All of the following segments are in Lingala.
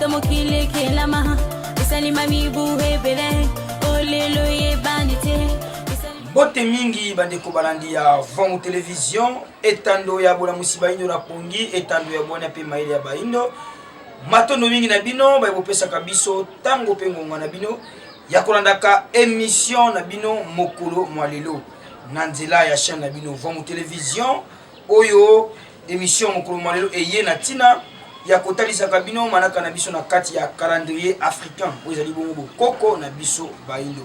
mokile kelama esalima mibuhe bele olelo ye bandite. Bote mingi bandeko balandi ya Vamo Télévision etando ya bola musiba indo na pongi etando ya bwana pe maile ya baindo matondo mingi na bino ba bopesa kabiso tango pe ngonga na bino ya kolandaka émission na bino mokolo mwalelo na nzela ya chaîne na bino Vamo Télévision oyo émission mokolo mwalelo eye na tina ya kotalisa kabino manaka na biso na kati ya calendrier africain oyo ezali bongo koko na biso baindo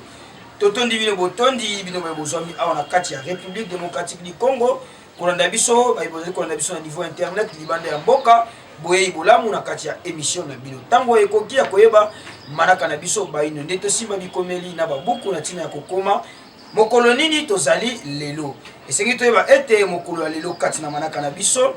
totondi bino botondi bino ba bozwami awa na kati ya République démocratique du Congo kolanda biso ba ibozeli kolanda biso na niveau internet libanda ya mboka boye bolamu na kati ya émission na bino tango ekoki ya koyeba manaka na biso baindo nde tosimba bikomeli na babuku na tina ya kokoma mokolo nini tozali lelo esengi toyeba ete mokolo ya lelo kati na manaka na biso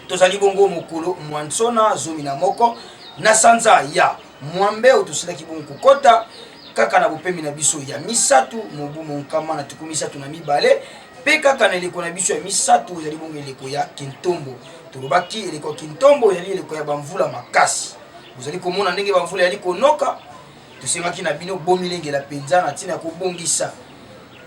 tozali bongo mokolo mwansona zomi na moko na sanza ya mwambe otosilaki bongo kokota kaka na bopemi na biso ya misatu mobu monkama na tuku misatu na mibale pe kaka na eleko na biso ya misatu ezali bongo eleko ya kintombo tolobaki eleko ya kintombo ezali eleko ya bamvula makasi bozali komona ndenge bamvula yali konoka tosengaki na bino bomilengela penza na ntina ya kobongisa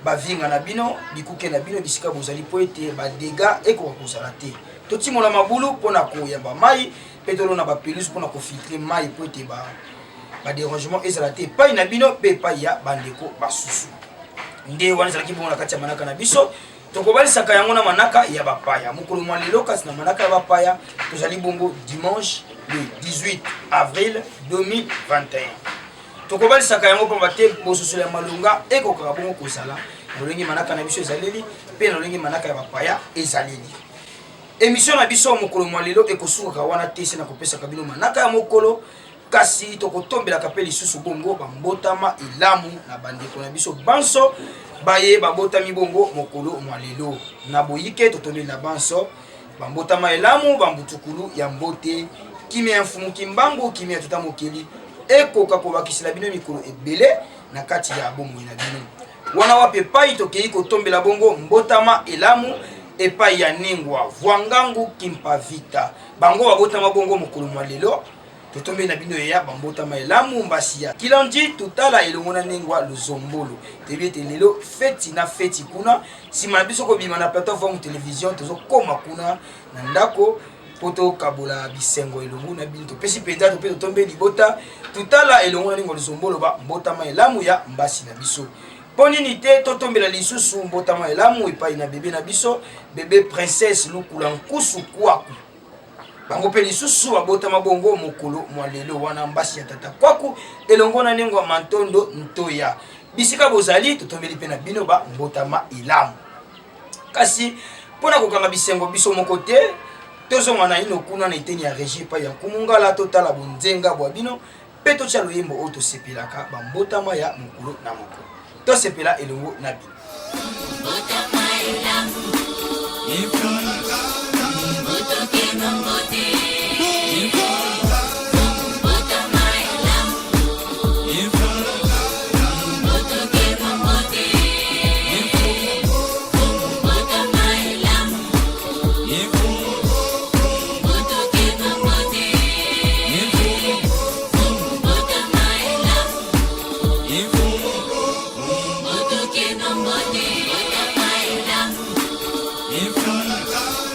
bavinga na bino bikuke na bino bisika bozali po ete badega ekoka kozala te totimola mabulu mpona koyamba mai pe tolona bapeluse mpona kofiltre mai po ete badérangement ezala te epai na bino mpe epai ya bandeko basusu nde wana ezalaki bongo na kati ya manaka na biso tokobalisaka yango na manaka ya bapaya mokolo mwa lelo kasi na manaka ya bapaya tozali bongo dimanche le 18 avril 2021 tokobalisaka yango mpo bate bososolo ya malonga ekokaka bongo kozala na lolenge manaka na biso ezaleli mpe na lolenge manaka ya bapaya ezaleli émission na biso mokolo mwa lelo ekosukaka wana te se na kopesaka bino manaka ya mokolo kasi tokotombelaka mpe lisusu bongo bambotama elamu na bandeko na biso banso baye babotami bongo mokolo mwa lelo na boyike totombeli na banso bambotama elamu bambutukulu ya mbote kimia ya mfumu kimbangu kimia ya tuta mokeli ekoka kobakisela bino mikolo ebele na kati ya bomoi na bino wana wape epai tokei kotombela bongo mbotama elamu epai ya ningwa vwangangu kimpavita bango babotama bongo mokolo mwa lelo totombe na bino ya bambotama elamu mbasi ya kilandi tutala elongo na nengwa luzombolo tebiete lelo feti na feti kuna sima na biso kobima na plateforme télévision tozokoma kuna na ndako poto kabola bisengo elongo na bino topesi penza tope totombe libota tutala elongo na nengwa luzombolo ba mbotama elamu ya mbasi na biso ponini te totombela lisusu mbotama elamu epai na bebe na biso bebe princesse lukula nkusu kwaku bango pe lisusu babotama bongo mokolo mwa lelo wana mbasi ya tata kwaku elongo na nengwa mantondo ntoya bisika bozali totombeli mpe na bino ba mbotama elamu kasi mpona kokanga bisengo biso moko te tozonga na ino kuna na eteni ya régie epai ya nkumungala totala bonzenga bwa bino mpe totya loyembo oyo tosepelaka bambotama ya mokolo na mokolo tosepela elongo na bino If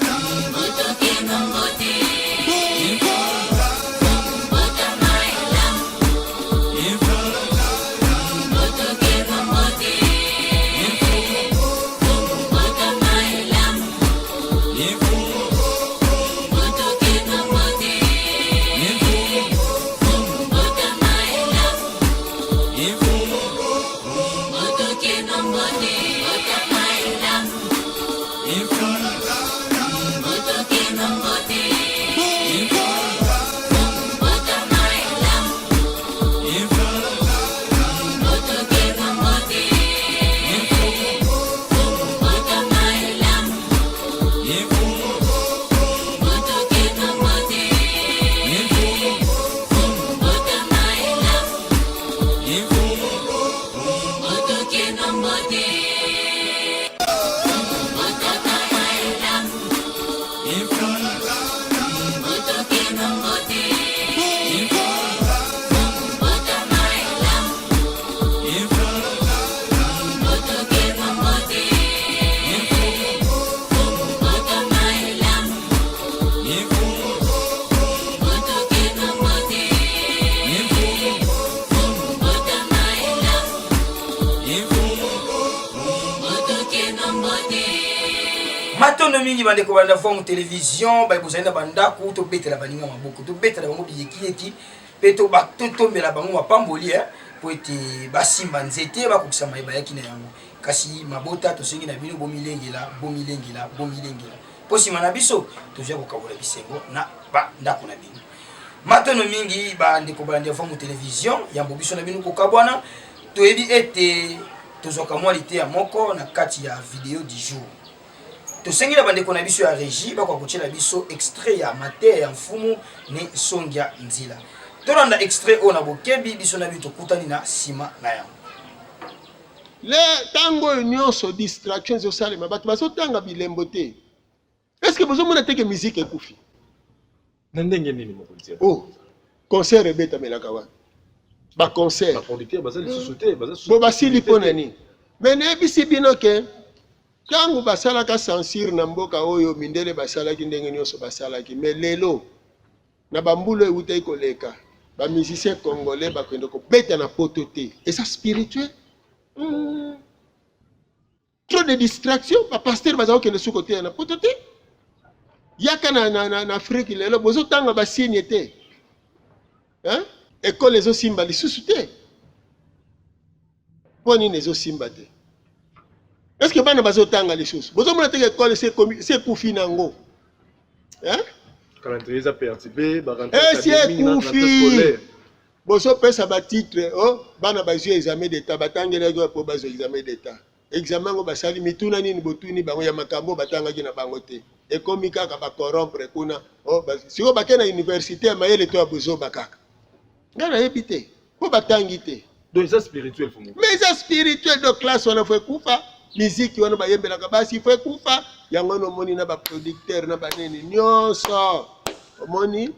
matondo mingi bandeko banda forme télévision ba bozalina bandako to betela baninga maboko to betela bango biyeki pe to batotombela bango mapamboli po ete basimba nzete bakokisa mayeba yaki na yango kasi mabota tosengi na bino bomilengela po nsima na biso tozwa kokabola bisengo na bandako na bino matondo mingi bandeko balandi forme télévision yambo biso na bino kokabwana toyebi ete tozwaka mwa lite ya moko na kati ya video du jour tosengi na bandeko na biso ya régie bakwa kotiela biso extrait ya Mateya ya mfumu ne Songia Nzila tolanda extrait oyo na bokebi biso na bino tokutani na nsima na yango le tango oyo nyonso distraction ezosalema bato bazotanga bilembo te eske bozomona teke miziki ekufi na ndenge nini mokonzi oh concert ebetamelaka wana baconcert baproducteur baza lisusu te bo basili mpo na nini me nayebisi bino ke ntango basalaka censure na mboka oyo mindele basalaki ndenge nyonso basalaki me lelo na bambula eutaki koleka bamusicien congolais bakende kobeta na poto te eza spirituel trop de distraction bapaster baza kokende su koteya na poto te yaka na afrique lelo bozotanga basigne te ekole ezosimba lisusu te mpo nini ezosimba te est-ce que bana bazotanga lisusu bozomona teke ekole se ekufi nango calendrier eza perturbé esi ekufi bozopesa batitre bana bazwi examen d'état batangelaki mpo bazwa examen d'état examen yango basali mituna nini botuni bango ya makambo batangaki na bango te ekomi kaka bakorompre kuna sikoyo bake na université ya mayele to ya bozoba kaka ngai nayebi te mpo batangi te donc eza spirituel fomo mais eza spirituel de classe wana fo ekufa miziki wana bayembelaka basi fo ekufa yango wana omoni na baproducteur na banini nyonso omoni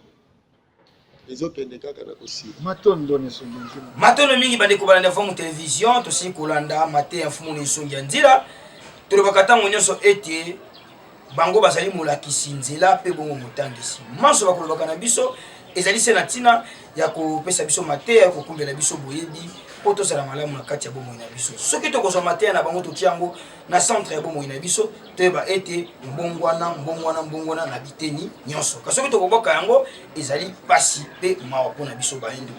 ezokende kaka na kosila matondo mingi bandeko balanda forme télévision tosengi kolanda Mateya mfumu ne Songia Nzila tolobaka ntango nyonso ete bango bazali molakisi nzela mpe bongo motangisi manso bakolobaka na biso ezali se na ntina ya kopesa biso mateya kokumbela biso boyebi po tosala malamu na kati ya bomoi na biso soki tokozwa mateya na bango totia yango na centre ya bomoi na biso toyeba ete mbongwana na biteni nyonso kasi soki tokoboka yango ezali pasi mpe mawa mpo na biso bayindo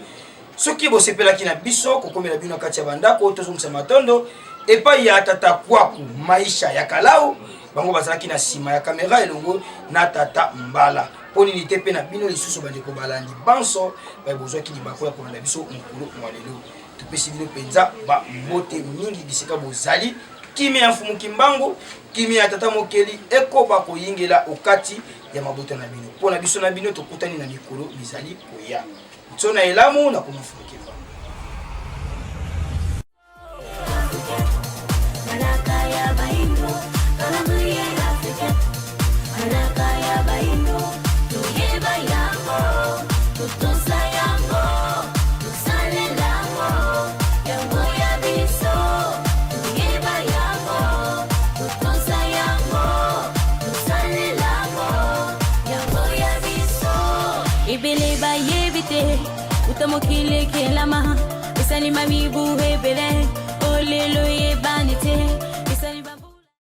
soki bosepelaki na biso kokumbela bino na kati ya bandako tozongisa matondo epai ya tata kwaku maisha ya kalau bango bazalaki na nsima ya kamera elongo na tata mbala poni nini te mpe na bino lisusu bandeko balandi banso bozwaki libako ya kolanda biso mokolo mwa lelo topesi bino mpenza bambote mingi bisika bozali kimia ya mfumu kimbangu kimia ya tata mokeli ekoba koyingela okati ya mabota na bino mpo na biso na bino tokutani na mikolo bizali koya nso na elamu na komafumuki Ibeleba yebite utamokile kelama isalima mibu hebele olelo yebanite